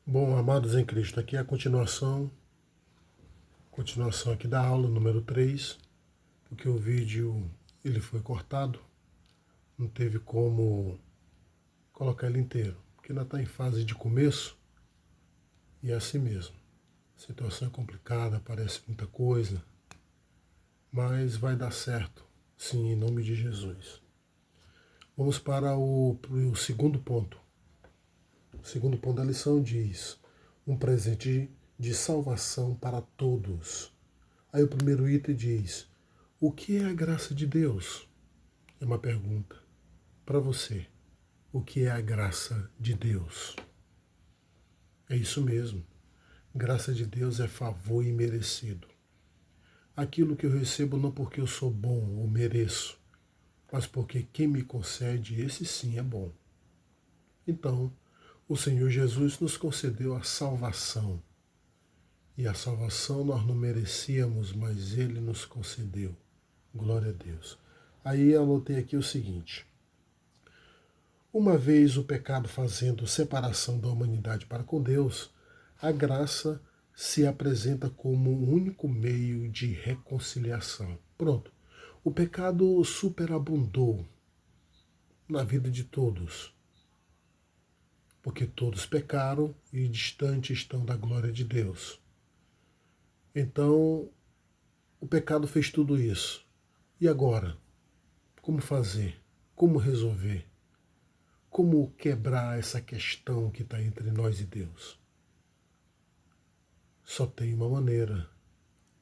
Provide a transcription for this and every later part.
Bom, amados em Cristo, aqui é a continuação aqui da aula número 3, porque o vídeo ele foi cortado, não teve como colocar ele inteiro, porque ainda está em fase de começo e é assim mesmo. A situação é complicada, parece muita coisa, mas vai dar certo, sim, em nome de Jesus. Vamos para o segundo ponto. O segundo ponto da lição diz: um presente de salvação para todos. Aí o primeiro item diz: o que é a graça de Deus? É uma pergunta para você. O que é a graça de Deus? É isso mesmo. Graça de Deus é favor imerecido. Aquilo que eu recebo não porque eu sou bom ou mereço, mas porque quem me concede, esse sim é bom. Então, o Senhor Jesus nos concedeu a salvação. E a salvação nós não merecíamos, mas Ele nos concedeu. Glória a Deus. Aí eu anotei aqui o seguinte: uma vez o pecado fazendo separação da humanidade para com Deus, a graça se apresenta como o único meio de reconciliação. Pronto. O pecado superabundou na vida de todos, porque todos pecaram e distantes estão da glória de Deus. Então, o pecado fez tudo isso. E agora? Como fazer? Como resolver? Como quebrar essa questão que está entre nós e Deus? Só tem uma maneira: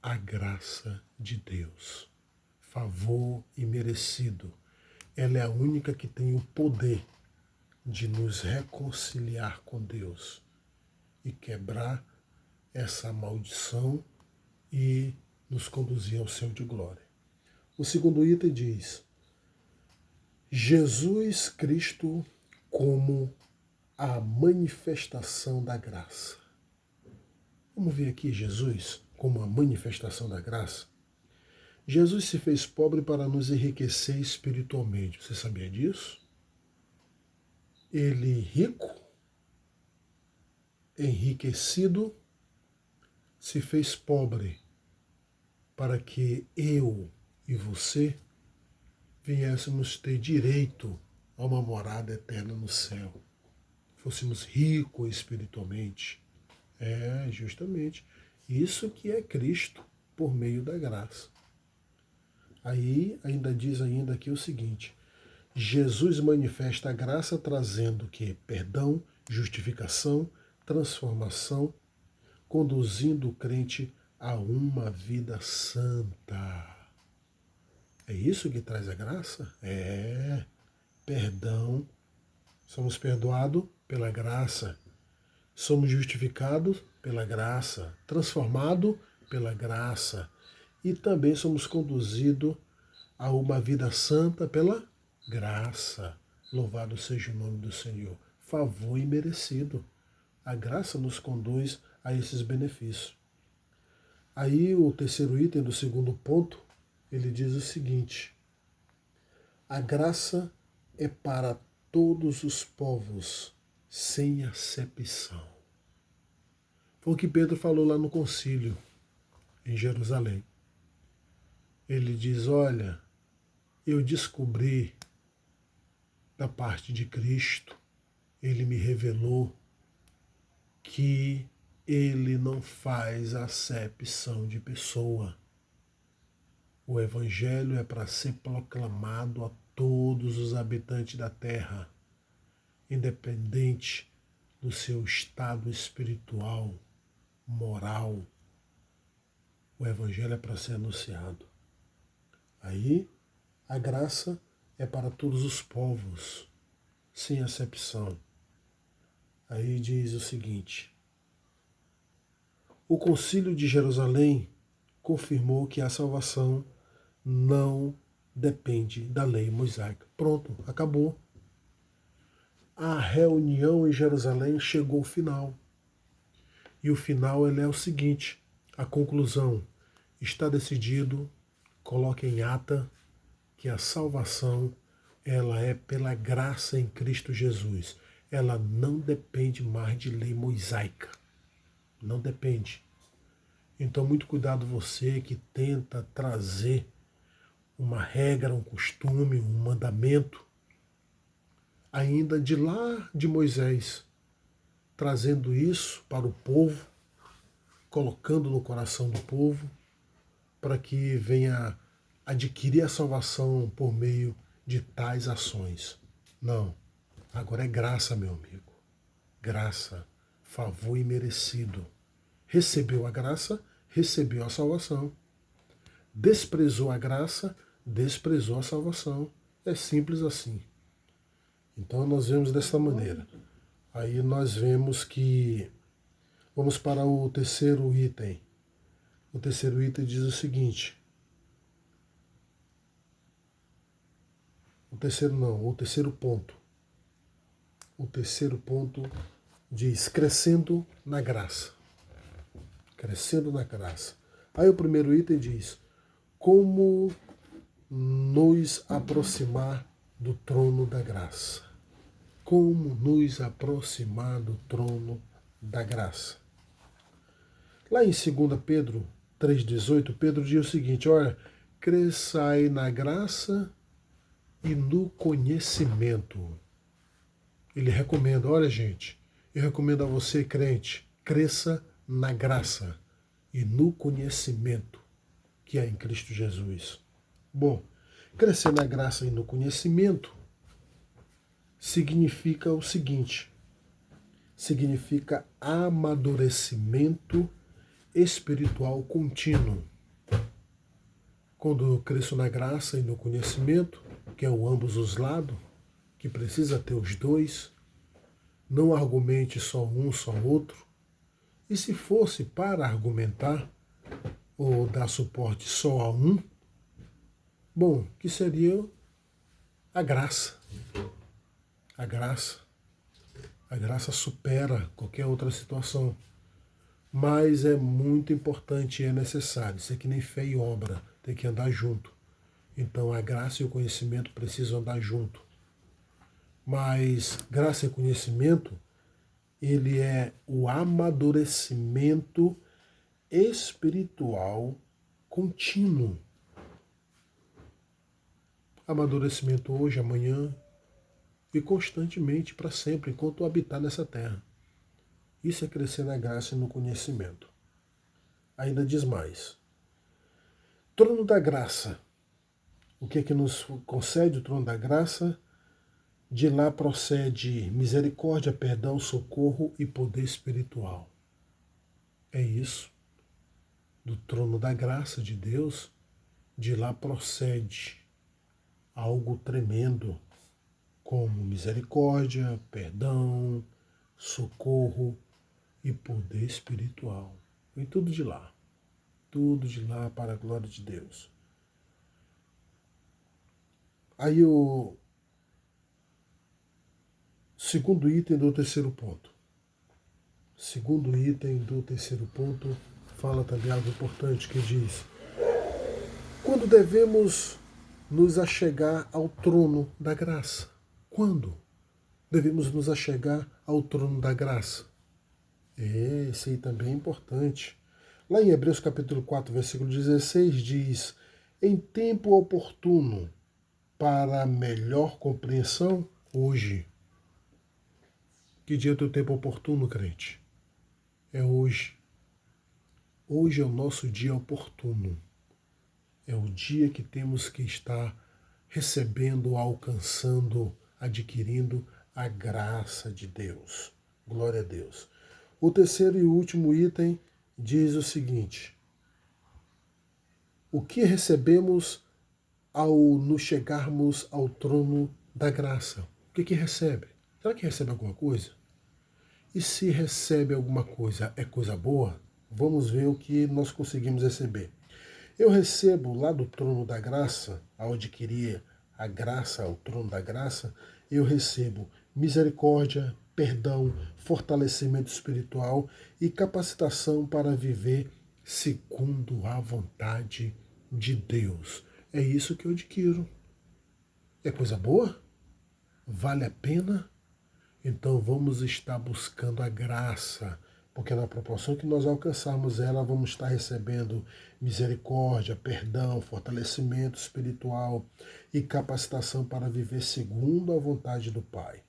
a graça de Deus. Favor imerecido. Ela é a única que tem o poder de nos reconciliar com Deus e quebrar essa maldição e nos conduzir ao céu de glória. O segundo item diz: Jesus Cristo como a manifestação da graça. Vamos ver aqui Jesus como a manifestação da graça. Jesus se fez pobre para nos enriquecer espiritualmente. Você sabia disso? Ele, rico, enriquecido, se fez pobre para que eu e você viéssemos ter direito a uma morada eterna no céu. Fôssemos ricos espiritualmente. É, justamente. Isso que é Cristo por meio da graça. Aí ainda diz ainda aqui o seguinte: Jesus manifesta a graça trazendo o quê? Perdão, justificação, transformação, conduzindo o crente a uma vida santa. É isso que traz a graça? É. Perdão. Somos perdoados pela graça. Somos justificados pela graça. Transformados pela graça. E também somos conduzidos a uma vida santa pela graça. Louvado seja o nome do Senhor. Favor imerecido. A graça nos conduz a esses benefícios. Aí o terceiro item do segundo ponto, ele diz o seguinte: a graça é para todos os povos, sem acepção. Foi o que Pedro falou lá no concílio, em Jerusalém. Ele diz: olha, eu descobri da parte de Cristo, ele me revelou que ele não faz acepção de pessoa. O Evangelho é para ser proclamado a todos os habitantes da terra, independente do seu estado espiritual, moral. O Evangelho é para ser anunciado. Aí, a graça é para todos os povos, sem acepção. Aí diz o seguinte: o Concílio de Jerusalém confirmou que a salvação não depende da lei mosaica. Pronto, acabou. A reunião em Jerusalém chegou ao final. E o final ele é o seguinte: a conclusão: está decidido, coloque em ata que a salvação ela é pela graça em Cristo Jesus. ela não depende mais de lei mosaica. Não depende. Então, muito cuidado você que tenta trazer uma regra, um costume, um mandamento, ainda de lá de Moisés, trazendo isso para o povo, colocando no coração do povo, para que venha adquirir a salvação por meio de tais ações. Não. Agora é graça, meu amigo. Graça, favor imerecido. Recebeu a graça, recebeu a salvação. Desprezou a graça, desprezou a salvação. É simples assim. Então nós vemos desta maneira. Aí nós vemos que vamos para o terceiro item. O terceiro item diz o seguinte. O terceiro ponto. O terceiro ponto diz crescendo na graça. Crescendo na graça. Aí o primeiro item diz como nos aproximar do trono da graça. Como nos aproximar do trono da graça. Lá em 2 Pedro 3,18, Pedro diz o seguinte, olha, cresçai na graça e no conhecimento. Ele recomenda, olha gente, eu recomendo a você, crente, cresça na graça e no conhecimento que é em Cristo Jesus. Bom, crescer na graça e no conhecimento significa o seguinte, significa amadurecimento espiritual contínuo. Quando eu cresço na graça e no conhecimento, que é o ambos os lados, que precisa ter os dois, não argumente só um, só outro. E se fosse para argumentar ou dar suporte só a um, bom, que seria a graça. A graça. A graça supera qualquer outra situação. Mas é muito importante e é necessário. Isso é que nem fé e obra, tem que andar junto. Então a graça e o conhecimento precisam andar junto. Mas graça e conhecimento, ele é o amadurecimento espiritual contínuo. Amadurecimento hoje, amanhã e constantemente para sempre, enquanto habitar nessa terra. Isso é crescer na graça e no conhecimento. Ainda diz mais. Trono da graça. O que é que nos concede o trono da graça? De lá procede misericórdia, perdão, socorro e poder espiritual. É isso. Do trono da graça de Deus, de lá procede algo tremendo, como misericórdia, perdão, socorro e poder espiritual. Vem tudo de lá para a glória de Deus. Aí o segundo item do terceiro ponto. Segundo item do terceiro ponto fala também algo importante que diz: quando devemos nos achegar ao trono da graça? Quando devemos nos achegar ao trono da graça? Esse aí também é importante. Lá em Hebreus capítulo 4, versículo 16 diz: em tempo oportuno, para melhor compreensão, hoje. Que dia é o teu tempo oportuno, crente? É hoje. Hoje é o nosso dia oportuno. É o dia que temos que estar recebendo, alcançando, adquirindo a graça de Deus. Glória a Deus. O terceiro e último item diz o seguinte: o que recebemos ao nos chegarmos ao trono da graça? O que recebe? Será que recebe alguma coisa? E se recebe alguma coisa, é coisa boa? Vamos ver o que nós conseguimos receber. Eu recebo lá do trono da graça, ao adquirir a graça, o trono da graça, eu recebo misericórdia, perdão, fortalecimento espiritual e capacitação para viver segundo a vontade de Deus. É isso que eu adquiro. É coisa boa? Vale a pena? Então vamos estar buscando a graça, porque na proporção que nós alcançarmos ela, vamos estar recebendo misericórdia, perdão, fortalecimento espiritual e capacitação para viver segundo a vontade do Pai.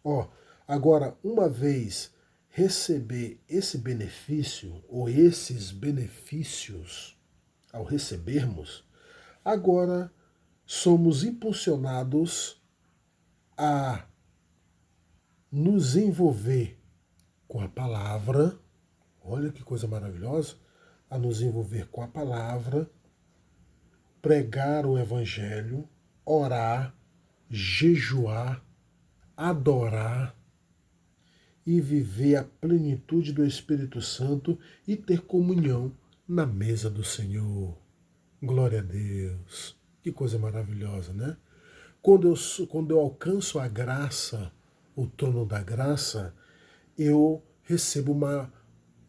Ó, agora, uma vez receber esse benefício, ou esses benefícios, ao recebermos, agora somos impulsionados a nos envolver com a palavra, olha que coisa maravilhosa, a nos envolver com a palavra, pregar o evangelho, orar, jejuar, adorar e viver a plenitude do Espírito Santo e ter comunhão na mesa do Senhor. Glória a Deus. Que coisa maravilhosa, né? Quando eu alcanço a graça, o trono da graça, eu recebo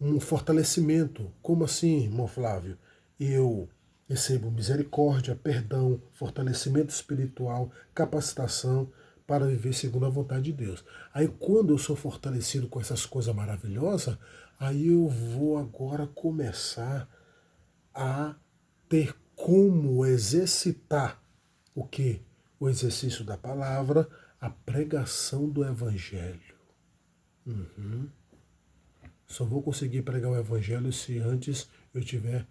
um fortalecimento. Como assim, irmão Flávio? Eu recebo misericórdia, perdão, fortalecimento espiritual, capacitação para viver segundo a vontade de Deus. Aí quando eu sou fortalecido com essas coisas maravilhosas, aí eu vou agora começar a ter como exercitar o que? O exercício da palavra, a pregação do evangelho. Só vou conseguir pregar o evangelho se antes eu tiver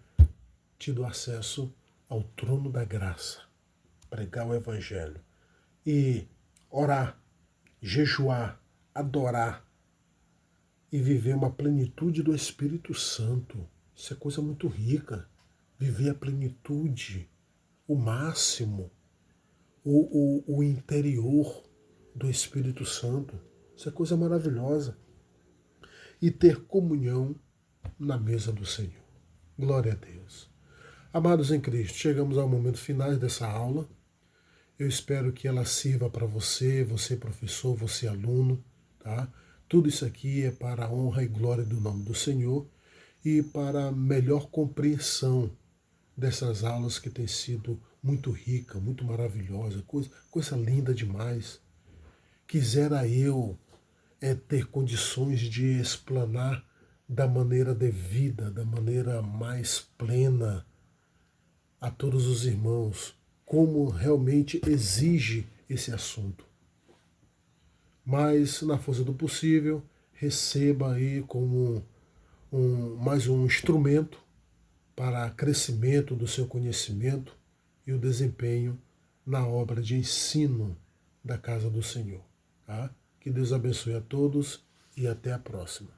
tido acesso ao trono da graça. Pregar o evangelho. E orar, jejuar, adorar e viver uma plenitude do Espírito Santo. Isso é coisa muito rica. Viver a plenitude, o máximo, o interior do Espírito Santo. Isso é coisa maravilhosa. E ter comunhão na mesa do Senhor. Glória a Deus. Amados em Cristo, chegamos ao momento final dessa aula. Eu espero que ela sirva para você, você professor, você aluno, tá? Tudo isso aqui é para a honra e glória do nome do Senhor e para a melhor compreensão dessas aulas que tem sido muito rica, muito maravilhosa, coisa linda demais. Quisera eu ter condições de explanar da maneira devida, da maneira mais plena a todos os irmãos, como realmente exige esse assunto. Mas, na força do possível, receba aí como mais um instrumento para crescimento do seu conhecimento e o desempenho na obra de ensino da casa do Senhor. Tá? Que Deus abençoe a todos e até a próxima.